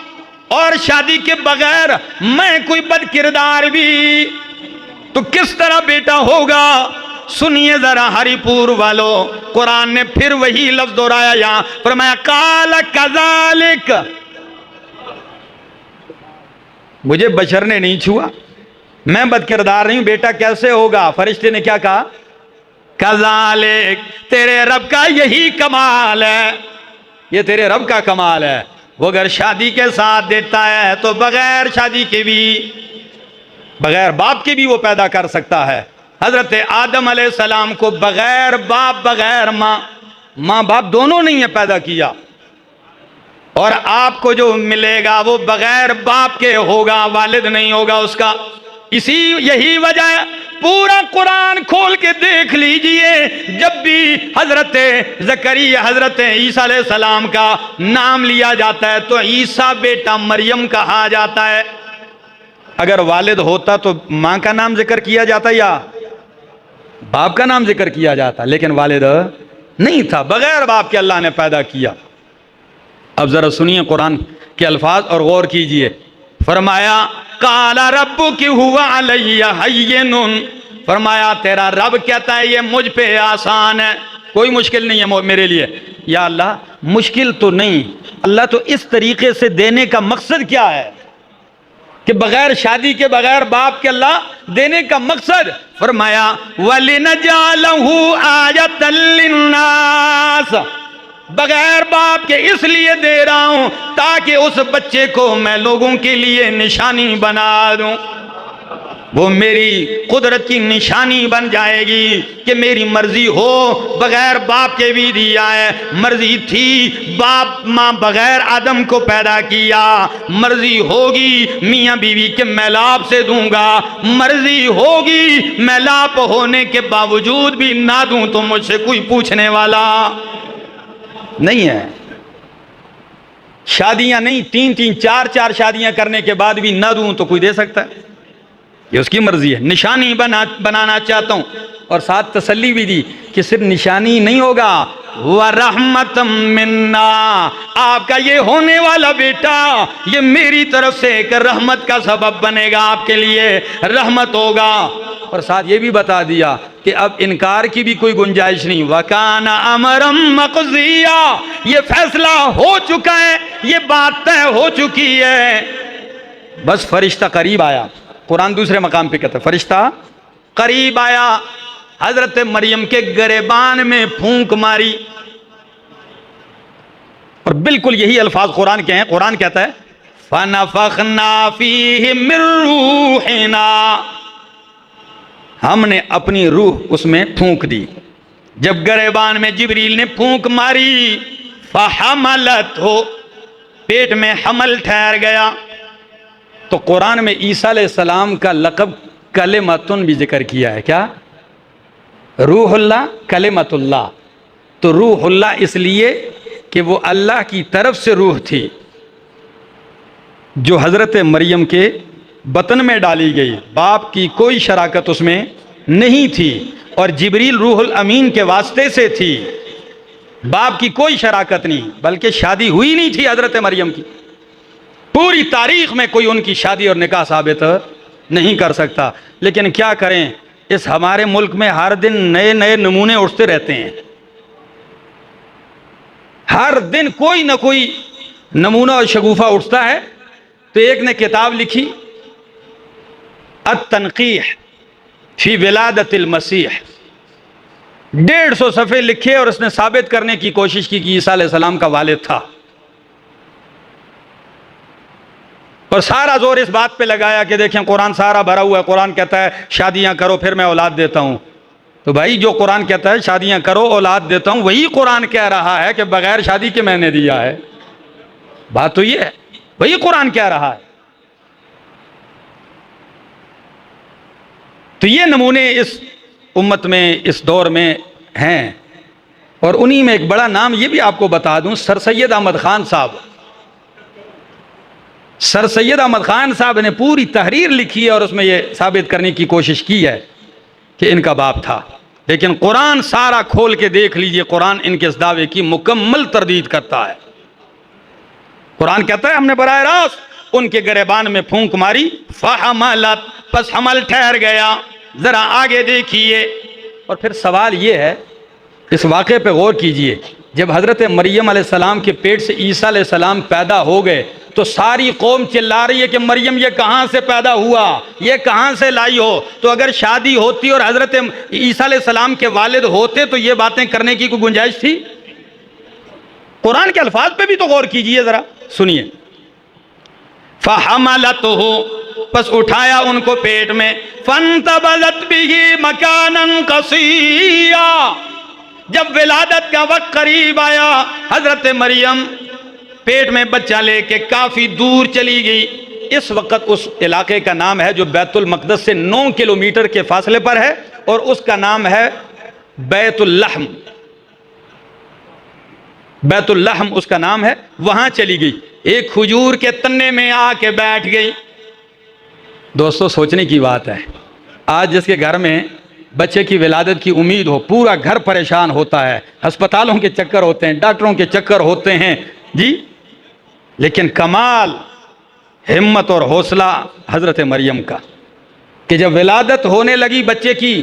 اور شادی کے بغیر میں کوئی بد کردار بھی، تو کس طرح بیٹا ہوگا؟ سنیے ذرا ہری پور والو، قرآن نے پھر وہی لفظ دہرایا یہاں، فرمایا قال کذالک، مجھے بشر نے نہیں چھوا، میں بد کردار نہیں ہوں، بیٹا کیسے ہوگا؟ فرشتے نے کیا کہا؟ کذالک، تیرے رب کا یہی کمال ہے، یہ تیرے رب کا کمال ہے. وہ اگر شادی کے ساتھ دیتا ہے تو بغیر شادی کے بھی، بغیر باپ کے بھی وہ پیدا کر سکتا ہے. حضرت آدم علیہ السلام کو بغیر باپ بغیر ماں باپ دونوں نہیں پیدا کیا، اور آپ کو جو ملے گا وہ بغیر باپ کے ہوگا، والد نہیں ہوگا اس کا. یہی وجہ ہے، پورا قرآن کھول کے دیکھ لیجئے، جب بھی حضرت زکریا حضرت عیسیٰ علیہ السلام کا نام لیا جاتا ہے تو عیسیٰ بیٹا مریم کہا جاتا ہے. اگر والد ہوتا تو ماں کا نام ذکر کیا جاتا یا باپ کا نام ذکر کیا جاتا، لیکن والد نہیں تھا، بغیر باپ کے اللہ نے پیدا کیا. اب ذرا سنیے قرآن کے الفاظ اور غور کیجئے. فرمایا قال ربک هو علی ہین، فرمایا تیرا رب کہتا ہے یہ مجھ پہ آسان ہے، کوئی مشکل نہیں ہے میرے لیے. یا اللہ مشکل تو نہیں، اللہ تو اس طریقے سے دینے کا مقصد کیا ہے کہ بغیر شادی کے بغیر باپ کے اللہ دینے کا مقصد؟ فرمایا وَلِنَجْعَلَهُ آیَةً لِلنَّاسِ، بغیر باپ کے اس لیے دے رہا ہوں تاکہ اس بچے کو میں لوگوں کے لیے نشانی بنا دوں. وہ میری قدرت کی نشانی بن جائے گی کہ میری مرضی ہو بغیر باپ کے بھی دیا ہے، مرضی تھی باپ ماں بغیر آدم کو پیدا کیا، مرضی ہوگی میاں بیوی کے میلاپ سے دوں گا، مرضی ہوگی میلاپ ہونے کے باوجود بھی نہ دوں تو مجھ سے کوئی پوچھنے والا نہیں ہے. شادیاں نہیں، تین چار شادیاں کرنے کے بعد بھی نہ دوں تو کوئی دے سکتا ہے؟ یہ اس کی مرضی ہے. نشانی بنانا چاہتا ہوں، اور ساتھ تسلی بھی دی کہ صرف نشانی نہیں ہوگا، وَرَحْمَةً مِنَّا، آپ کا یہ ہونے والا بیٹا یہ میری طرف سے ایک رحمت کا سبب بنے گا، آپ کے لیے رحمت ہوگا. اور ساتھ یہ بھی بتا دیا کہ اب انکار کی بھی کوئی گنجائش نہیں. وَكَانَ أَمْرًا مَقْضِيًّا، یہ فیصلہ ہو چکا ہے، یہ بات طے ہو چکی ہے. بس فرشتہ قریب آیا. قرآن دوسرے مقام پہ کہتا ہے فرشتہ قریب آیا، حضرت مریم کے گریبان میں پھونک ماری، اور بالکل یہی الفاظ قرآن کے ہیں. قرآن کہتا ہے فَنَفَخْنَا فِيهِ مِن رُوحِنَا، ہم نے اپنی روح اس میں پھونک دی. جب گریبان میں جبریل نے پھونک ماری، فحملتہ، پیٹ میں حمل ٹھہر گیا۔ تو قرآن میں عیسیٰ علیہ السلام کا لقب کلمتن بھی ذکر کیا ہے، کیا؟ روح اللہ، کلمت اللہ۔ تو روح اللہ اس لیے کہ وہ اللہ کی طرف سے روح تھی جو حضرت مریم کے بطن میں ڈالی گئی، باپ کی کوئی شراکت اس میں نہیں تھی، اور جبریل روح الامین کے واسطے سے تھی، باپ کی کوئی شراکت نہیں، بلکہ شادی ہوئی نہیں تھی حضرت مریم کی۔ پوری تاریخ میں کوئی ان کی شادی اور نکاح ثابت نہیں کر سکتا، لیکن کیا کریں، اس ہمارے ملک میں ہر دن نئے نئے نمونے اٹھتے رہتے ہیں، ہر دن کوئی نہ کوئی نمونہ اور شگوفہ اٹھتا ہے۔ تو ایک نے کتاب لکھی التنقیح فی ولادت المسیح، 150 صفحے لکھے، اور اس نے ثابت کرنے کی کوشش کی کہ عیسیٰ علیہ السلام کا والد تھا، اور سارا زور اس بات پہ لگایا کہ دیکھیں قرآن سارا بھرا ہوا ہے، قرآن کہتا ہے شادیاں کرو پھر میں اولاد دیتا ہوں۔ تو بھائی جو قرآن کہتا ہے شادیاں کرو اولاد دیتا ہوں، وہی قرآن کہہ رہا ہے کہ بغیر شادی کے میں نے دیا ہے، بات تو یہ ہے، وہی قرآن کہہ رہا ہے۔ تو یہ نمونے اس امت میں اس دور میں ہیں، اور انہی میں ایک بڑا نام یہ بھی آپ کو بتا دوں، سر سید احمد خان صاحب۔ سر سید احمد خان صاحب نے پوری تحریر لکھی ہے اور اس میں یہ ثابت کرنے کی کوشش کی ہے کہ ان کا باپ تھا، لیکن قرآن سارا کھول کے دیکھ لیجئے، قرآن ان کے اس دعوے کی مکمل تردید کرتا ہے۔ قرآن کہتا ہے ہم نے براہ راست ان کے گریبان میں پھونک ماری، فحملت، پس حمل ٹھہر گیا۔ ذرا آگے دیکھیے، اور پھر سوال یہ ہے، اس واقعے پہ غور کیجئے، جب حضرت مریم علیہ السلام کے پیٹ سے عیسیٰ علیہ السلام پیدا ہو گئے تو ساری قوم چلا رہی ہے کہ مریم یہ کہاں سے پیدا ہوا، یہ کہاں سے لائی ہو؟ تو اگر شادی ہوتی اور حضرت عیسیٰ علیہ السلام کے والد ہوتے تو یہ باتیں کرنے کی کوئی گنجائش تھی؟ قرآن کے الفاظ پہ بھی تو غور کیجئے، ذرا سنیے۔ فَحَمَلَتْهُ، پس اٹھایا ان کو پیٹ میں، فَانْتَبَذَتْ بِهِ مَكَانًا قَصِيًّا، جب ولادت کا وقت قریب آیا حضرت مریم پیٹ میں بچہ لے کے کافی دور چلی گئی۔ اس وقت اس علاقے کا نام ہے جو بیت المقدس سے 9 کلومیٹر کے فاصلے پر ہے، اور اس کا نام ہے بیت اللحم، بیت اللحم اس کا نام ہے، وہاں چلی گئی، ایک کھجور کے تنے میں آ کے بیٹھ گئی۔ دوستو سوچنے کی بات ہے، آج جس کے گھر میں بچے کی ولادت کی امید ہو، پورا گھر پریشان ہوتا ہے، ہسپتالوں کے چکر ہوتے ہیں، ڈاکٹروں کے چکر ہوتے ہیں جی، لیکن کمال ہمت اور حوصلہ حضرت مریم کا کہ جب ولادت ہونے لگی بچے کی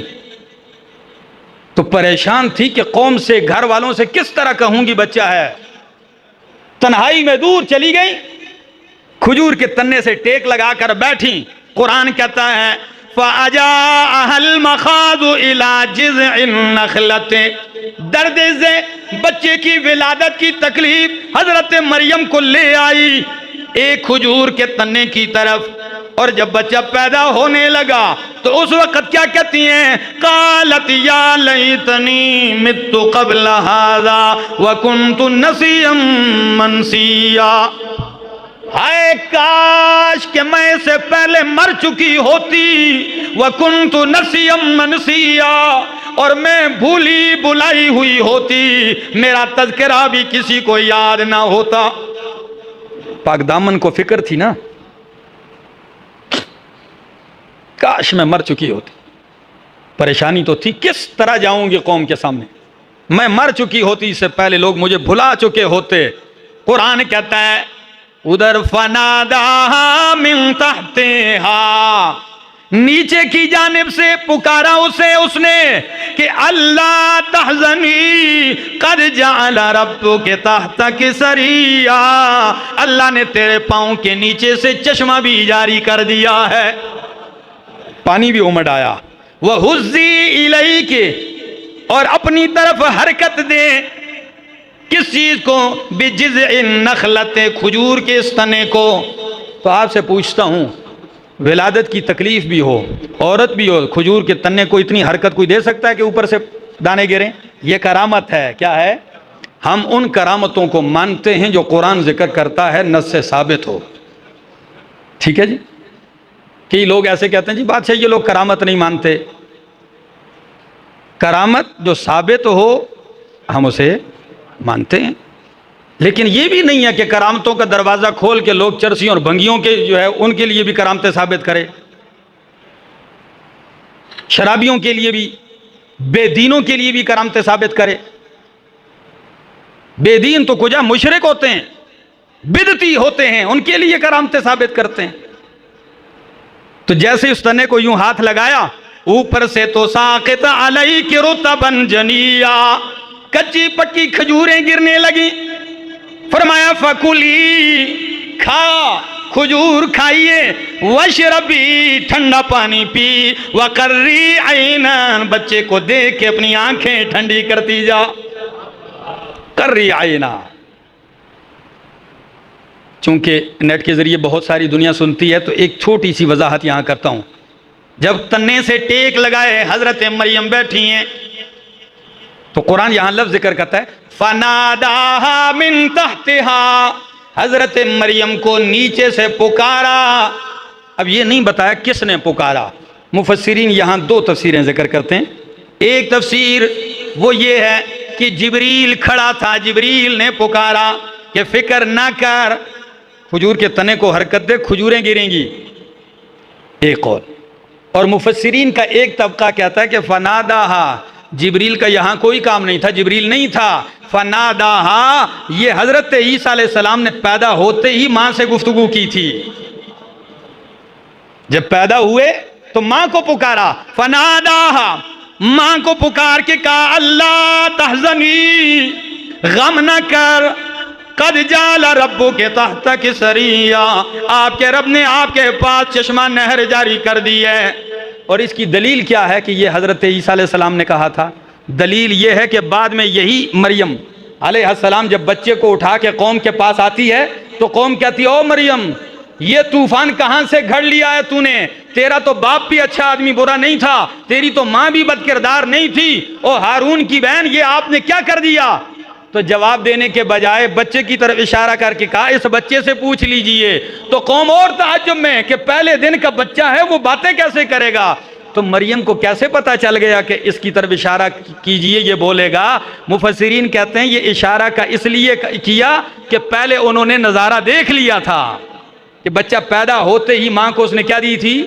تو پریشان تھی کہ قوم سے، گھر والوں سے کس طرح کہوں گی بچہ ہے، تنہائی میں دور چلی گئی، کھجور کے تنے سے ٹیک لگا کر بیٹھی۔ قرآن کہتا ہے فَأَجَاءَهَا الْمَخَاضُ إِلَى جِذْعِ النَّخْلَةِ، درد سے بچے کی ولادت کی تکلیف حضرت مریم کو لے آئی ایک کھجور کے تنے کی طرف، اور جب بچہ پیدا ہونے لگا تو اس وقت کیا کہتی ہیں؟ قالت یا لیتنی مت قبل ھذا وکنت نسیا منسیا، ہائے کاش کہ میں اس سے پہلے مر چکی ہوتی، وکنت نسیا منسیا، اور میں بھولی بلائی ہوئی ہوتی، میرا تذکرہ بھی کسی کو یاد نہ ہوتا۔ پاک دامن کو فکر تھی نا، کاش میں مر چکی ہوتی، پریشانی تو تھی کس طرح جاؤں گی قوم کے سامنے، میں مر چکی ہوتی اس سے پہلے لوگ مجھے بھلا چکے ہوتے۔ قرآن کہتا ہے ادھر فناداہا من تحتہا، نیچے کی جانب سے پکارا اسے اس نے کہ اللہ تحزنی قد جعل ربک تحتک سریا، اللہ نے تیرے پاؤں کے نیچے سے چشمہ بھی جاری کر دیا ہے، پانی بھی امڑ آیا۔ وَحُزِّی إِلَيْكِ، اور اپنی طرف حرکت دے، کس چیز کو؟ بِجِذْعِ النَّخْلَةِ، کھجور کے اس تنے کو۔ تو آپ سے پوچھتا ہوں، ولادت کی تکلیف بھی ہو، عورت بھی ہو، کھجور کے تنے کو اتنی حرکت کوئی دے سکتا ہے کہ اوپر سے دانے گریں؟ یہ کرامت ہے، کیا ہے؟ ہم ان کرامتوں کو مانتے ہیں جو قرآن ذکر کرتا ہے، نص سے ثابت ہو. ٹھیک ہے جی. کئی لوگ ایسے کہتے ہیں جی بادشاہ یہ لوگ کرامت نہیں مانتے. کرامت جو ثابت ہو ہم اسے مانتے ہیں، لیکن یہ بھی نہیں ہے کہ کرامتوں کا دروازہ کھول کے لوگ چرسیوں اور بھنگیوں کے جو ہے ان کے لیے بھی کرامتیں ثابت کرے، شرابیوں کے لیے بھی، بے دینوں کے لیے بھی کرامتیں ثابت کرے. بے دین تو کجا مشرک ہوتے ہیں، بدعتی ہوتے ہیں، ان کے لیے کرامتیں ثابت کرتے ہیں. تو جیسے اس تنے کو یوں ہاتھ لگایا، اوپر سے تو ساقط علیک رطبا جنیا، کچی پکی کھجوریں گرنے لگیں. فرمایا فکلی، کھا کھجور کھائیے، وشربی ٹھنڈا پانی پی، وقری عینا، بچے کو دیکھ کے اپنی آنکھیں ٹھنڈی کرتی جا. قری عینا. چونکہ نیٹ کے ذریعے بہت ساری دنیا سنتی ہے تو ایک چھوٹی سی وضاحت یہاں کرتا ہوں. جب تنے سے ٹیک لگائے حضرت مریم بیٹھی ہیں تو قرآن یہاں لفظ ذکر کرتا ہے فناداہا من تحتہا، حضرت مریم کو نیچے سے پکارا. اب یہ نہیں بتایا کس نے پکارا. مفسرین یہاں دو تفسیریں ذکر کرتے ہیں. ایک تفسیر وہ یہ ہے کہ جبریل کھڑا تھا، جبریل نے پکارا کہ فکر نہ کر، کھجور کے تنے کو حرکت دے، کھجوریں گریں گی. ایک قول. اور مفسرین کا ایک طبقہ کہتا ہے کہ فناداہا، جبریل کا یہاں کوئی کام نہیں تھا، جبریل نہیں تھا. فناداہا یہ حضرت عیسیٰ علیہ السلام نے پیدا ہوتے ہی ماں سے گفتگو کی تھی. جب پیدا ہوئے تو ماں کو پکارا. فناداہا، ماں کو پکار کے کہا اللہ تحزنی، غم نہ کر، قد جعل ربک تحتک سریا، آپ کے رب نے آپ کے پاس چشمہ نہر جاری کر دی ہے. اور اس کی دلیل کیا ہے کہ یہ حضرت عیسیٰ علیہ السلام نے کہا تھا؟ دلیل یہ ہے کہ بعد میں یہی مریم علیہ السلام جب بچے کو اٹھا کے قوم کے پاس آتی ہے تو قوم کہتی ہے او مریم یہ طوفان کہاں سے گھڑ لیا ہے تو نے؟ تیرا تو باپ بھی اچھا آدمی برا نہیں تھا، تیری تو ماں بھی بد کردار نہیں تھی، او ہارون کی بہن یہ آپ نے کیا کر دیا؟ تو جواب دینے کے بجائے بچے کی طرف اشارہ کر کے کہا اس بچے سے پوچھ لیجئے. تو قوم اور تعجب میں کہ پہلے دن کا بچہ ہے وہ باتیں کیسے کرے گا؟ تو مریم کو کیسے پتا چل گیا کہ اس کی طرف اشارہ کیجئے یہ بولے گا؟ مفسرین کہتے ہیں یہ اشارہ کا اس لیے کیا کہ پہلے انہوں نے نظارہ دیکھ لیا تھا کہ بچہ پیدا ہوتے ہی ماں کو اس نے کیا دی تھی؟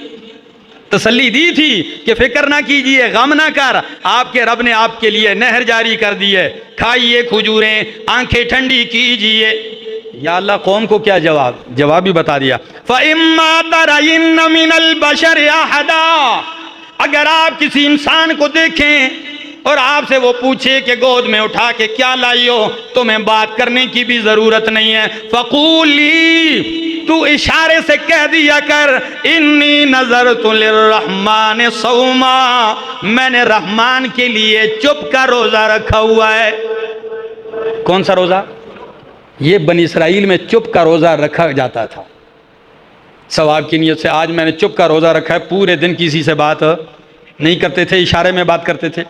تسلی دی تھی کہ فکر نہ کیجئے، غم نہ کر، آپ کے رب نے آپ کے لیے نہر جاری کر دی ہے، کھائیے کھجوریں، آنکھیں ٹھنڈی کیجئے. یا اللہ قوم کو کیا جواب بھی بتا دیا. فَإِمَّا تَرَيِنَّ مِنَ الْبَشَرِ أَحَدًا، اگر آپ کسی انسان کو دیکھیں اور آپ سے وہ پوچھے کہ گود میں اٹھا کے کیا لائی ہو، تمہیں بات کرنے کی بھی ضرورت نہیں ہے. فَقُولِي، تو اشارے سے کہہ دیا کر انی نظرت للرحمن صوما، میں نے رحمان کے لیے چپ کا روزہ رکھا ہوا ہے. کون سا روزہ؟ یہ بنی اسرائیل میں چپ کا روزہ رکھا جاتا تھا ثواب کی نیت سے. آج میں نے چپ کا روزہ رکھا ہے، پورے دن کسی سے بات نہیں کرتے تھے، اشارے میں بات کرتے تھے.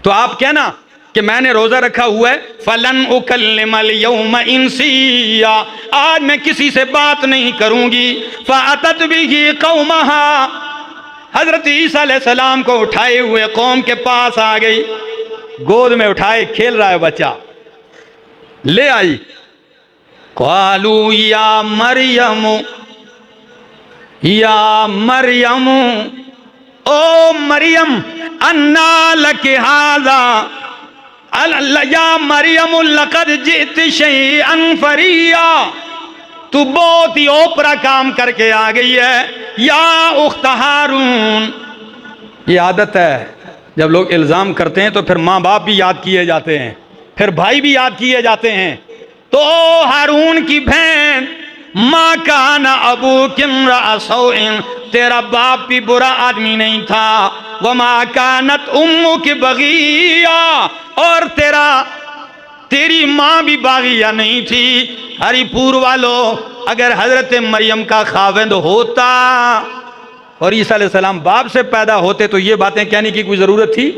تو آپ کہنا کہ میں نے روزہ رکھا ہوا ہے فَلَنْ أُكَلِّمَ الْيَوْمَ إِنسِيًّا، آج میں کسی سے بات نہیں کروں گی. فَأَتَتْ بِهِ قَوْمَهَا، حضرت عیسیٰ علیہ السلام کو اٹھائے ہوئے قوم کے پاس آ گئی، گود میں اٹھائے کھیل رہا ہے بچہ، لے آئی. قَالُوا يَا مَرْيَمُ، یا مریم، او مریم، اَنَّا لَكِ هَذَا، یا مریم لقد جئت شیئا فریا، تو بہت ہی اوپرا کام کر کے آ گئی ہے. یا اخت ہارون، یہ عادت ہے جب لوگ الزام کرتے ہیں تو پھر ماں باپ بھی یاد کیے جاتے ہیں، پھر بھائی بھی یاد کیے جاتے ہیں. تو ہارون کی بہن، ماں کان ابوک امرأ سوء، تیرا باپ بھی برا آدمی نہیں تھا. وما کانت امک بغیہ، اور تیری ماں بھی باغیہ نہیں تھی. ہری پور والو، اگر حضرت مریم کا خاوند ہوتا اور عیسیٰ علیہ السلام باپ سے پیدا ہوتے تو یہ باتیں کہنے کی کوئی ضرورت تھی؟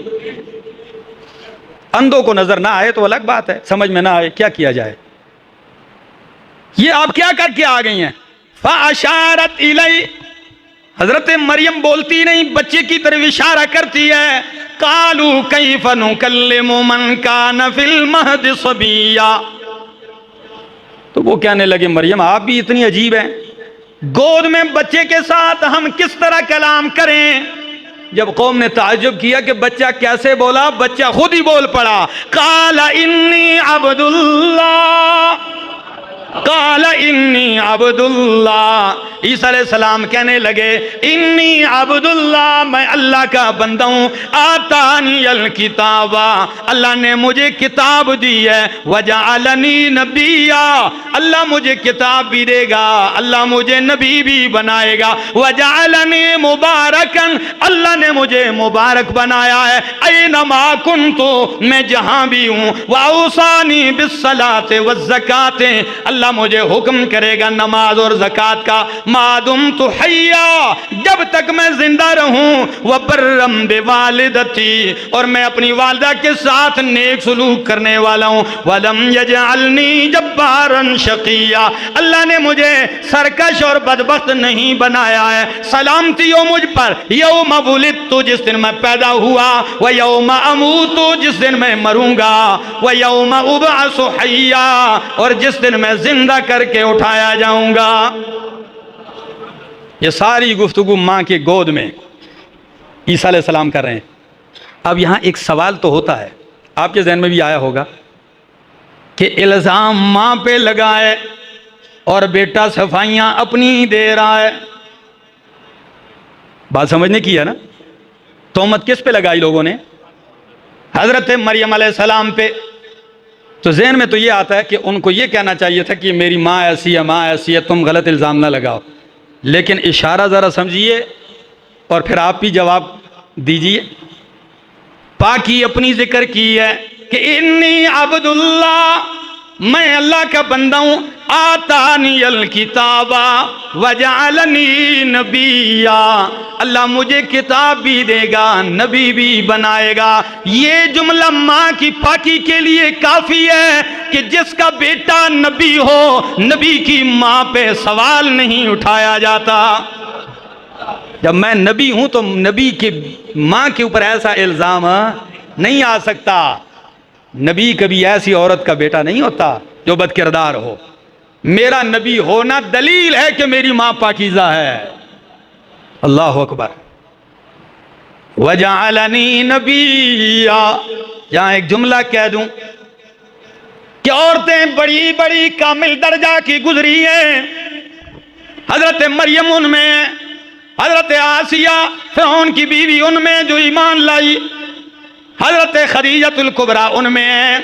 اندھوں کو نظر نہ آئے تو الگ بات ہے، سمجھ میں نہ آئے کیا کیا جائے. یہ آپ کیا کر کے آ گئی ہیں؟ فَأَشَارَتْ إِلَيْهِ، حضرت مریم بولتی نہیں، بچے کی طرف اشارہ کرتی ہے. قَالُوا كَيْفَ نُكَلِّمُ مَنْ كَانَ فِي الْمَهْدِ صَبِيًّا، تو وہ کہنے لگے مریم آپ بھی اتنی عجیب ہیں، گود میں بچے کے ساتھ ہم کس طرح کلام کریں. جب قوم نے تعجب کیا کہ بچہ کیسے بولا، بچہ خود ہی بول پڑا. قال انی عبد اللہ، قال انی عبد اللہ. عیسیٰ علیہ السلام کہنے لگے انی عبد اللہ، میں اللہ کا بندہ ہوں. آتانی الکتاب، اللہ نے مجھے کتاب دی ہے. وجعلنی نبیا، اللہ مجھے کتاب بھی دے گا، اللہ مجھے نبی بھی بنائے گا. وجعلنی مبارکن، اللہ نے مجھے مبارک بنایا ہے. اینما کنت، میں جہاں بھی ہوں. واوصانی بالصلاۃ والزکاۃ، اللہ مجھے حکم کرے گا نماز اور زکوٰۃ کا. ما دمت حیا، جب تک میں زندہ رہوں. وبرم بوالدتی، اور میں اپنی والدہ کے ساتھ نیک سلوک کرنے والا ہوں. ولم یجعلنی جبارا شقیا، اللہ نے مجھے سرکش اور بدبخت نہیں بنایا ہے. سلامتی ہو مجھ پر یوم ولدت، جس دن میں پیدا ہوا. ویوم اموت، جس دن میں مروں گا. ویوم ابعث حیا، اور جس دن میں زندہ کر کے اٹھایا جاؤں گا. یہ ساری گفتگو ماں کے گود میں عیسیٰ علیہ السلام کر رہے ہیں. اب یہاں ایک سوال تو ہوتا ہے، آپ کے ذہن میں بھی آیا ہوگا کہ الزام ماں پہ لگائے اور بیٹا صفائیاں اپنی دے رہا ہے. بات سمجھنے کی ہے نا؟ تہمت کس پہ لگائی لوگوں نے؟ حضرت مریم علیہ السلام پہ. تو ذہن میں تو یہ آتا ہے کہ ان کو یہ کہنا چاہیے تھا کہ میری ماں ایسی ہے، ماں ایسی ہے، تم غلط الزام نہ لگاؤ. لیکن اشارہ ذرا سمجھیے اور پھر آپ بھی جواب دیجئے. پاکی اپنی ذکر کی ہے کہ انی عبد اللہ، میں اللہ کا بندہ ہوں. آتانی الکتاب وجعلنی نبیا، اللہ مجھے کتاب بھی دے گا، نبی بھی بنائے گا. یہ جملہ ماں کی پاکی کے لیے کافی ہے کہ جس کا بیٹا نبی ہو، نبی کی ماں پہ سوال نہیں اٹھایا جاتا. جب میں نبی ہوں تو نبی کی ماں کے اوپر ایسا الزام نہیں آ سکتا. نبی کبھی ایسی عورت کا بیٹا نہیں ہوتا جو بد کردار ہو. میرا نبی ہونا دلیل ہے کہ میری ماں پاکیزہ ہے. اللہ اکبر. وجعلنی نبیا، یہاں ایک جملہ کہہ دوں کہ عورتیں بڑی بڑی کامل درجہ کی گزری ہیں. حضرت مریم ان میں، حضرت آسیہ فرعون کی بیوی ان میں جو ایمان لائی، حضرت خدیجہ الکبریٰ ان میں،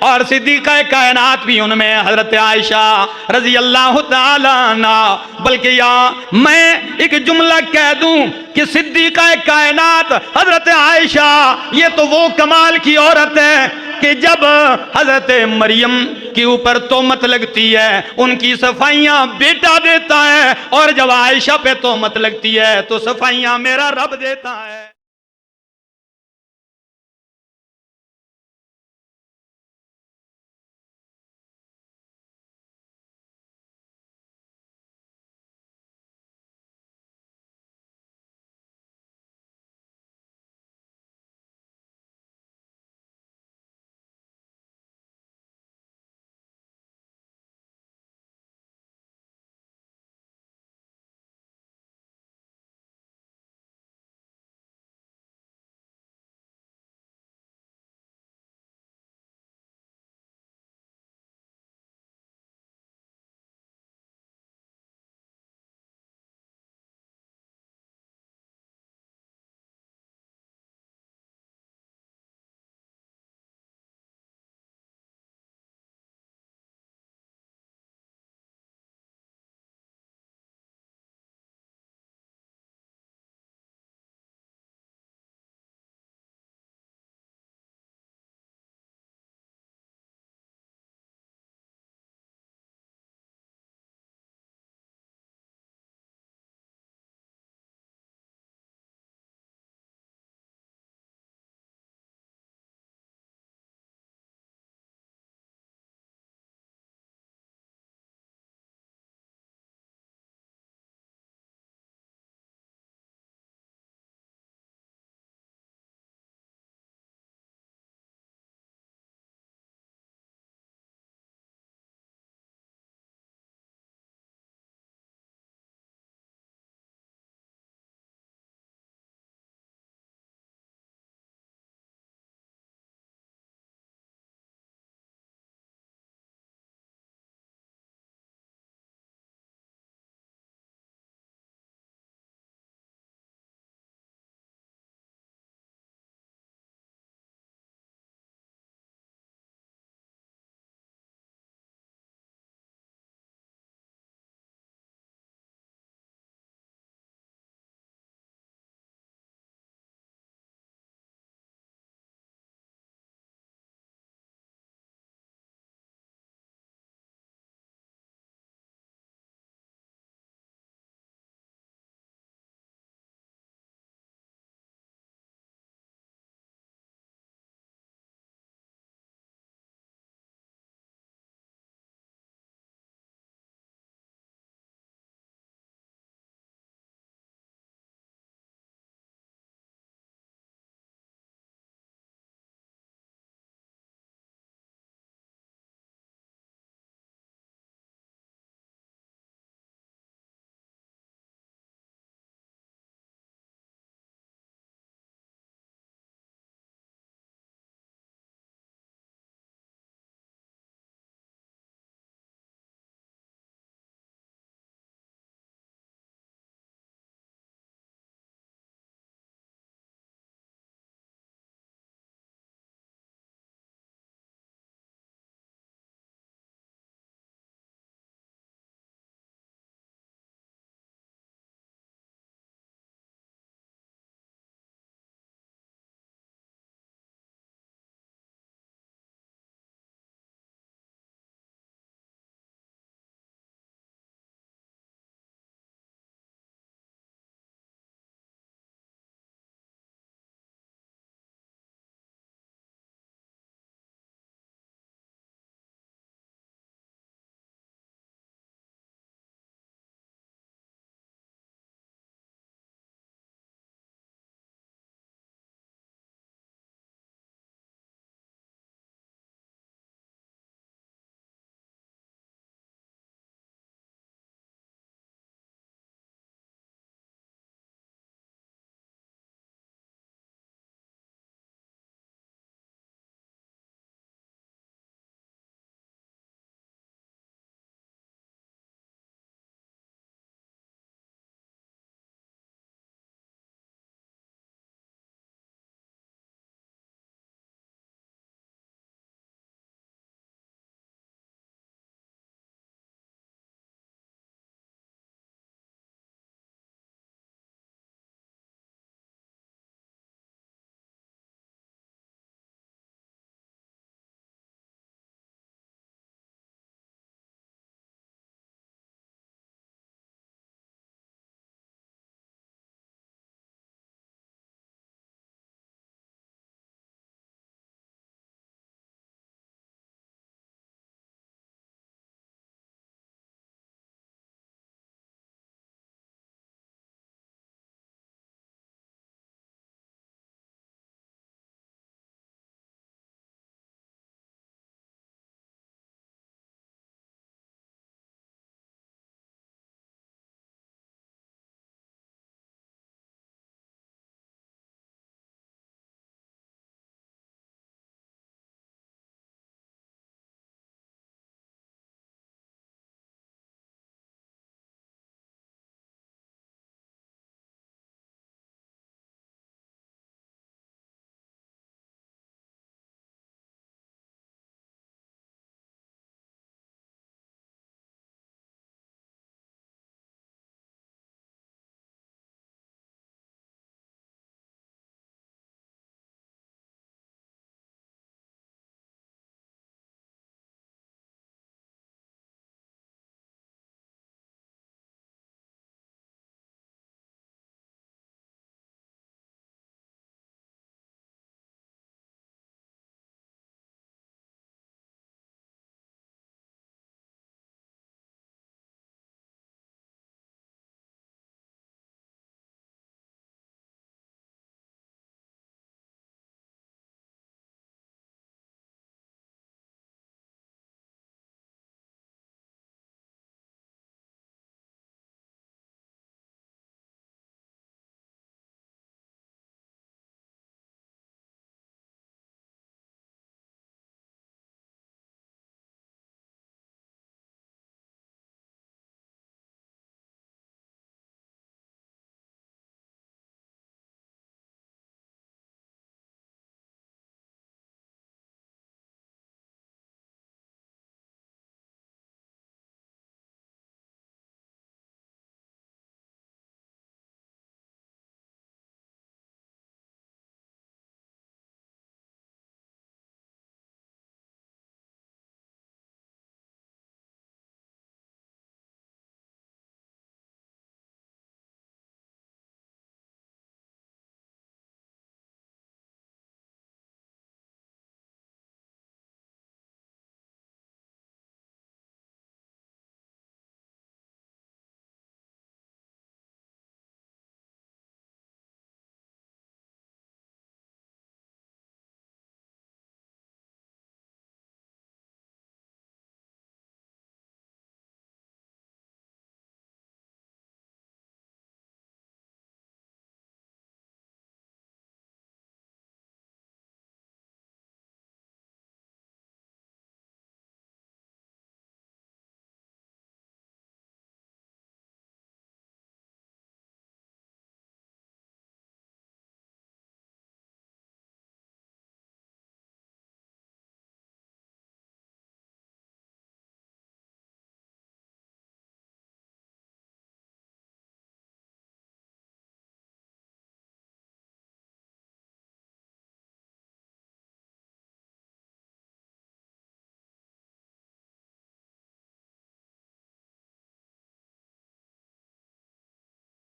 اور صدیقہ کائنات بھی ان میں حضرت عائشہ رضی اللہ تعالیٰ عنہ. بلکہ یا میں ایک جملہ کہہ دوں کہ صدیقہ کائنات حضرت عائشہ یہ تو وہ کمال کی عورت ہے کہ جب حضرت مریم کے اوپر تہمت لگتی ہے ان کی صفائیاں بیٹا دیتا ہے، اور جب عائشہ پہ تہمت لگتی ہے تو صفائیاں میرا رب دیتا ہے.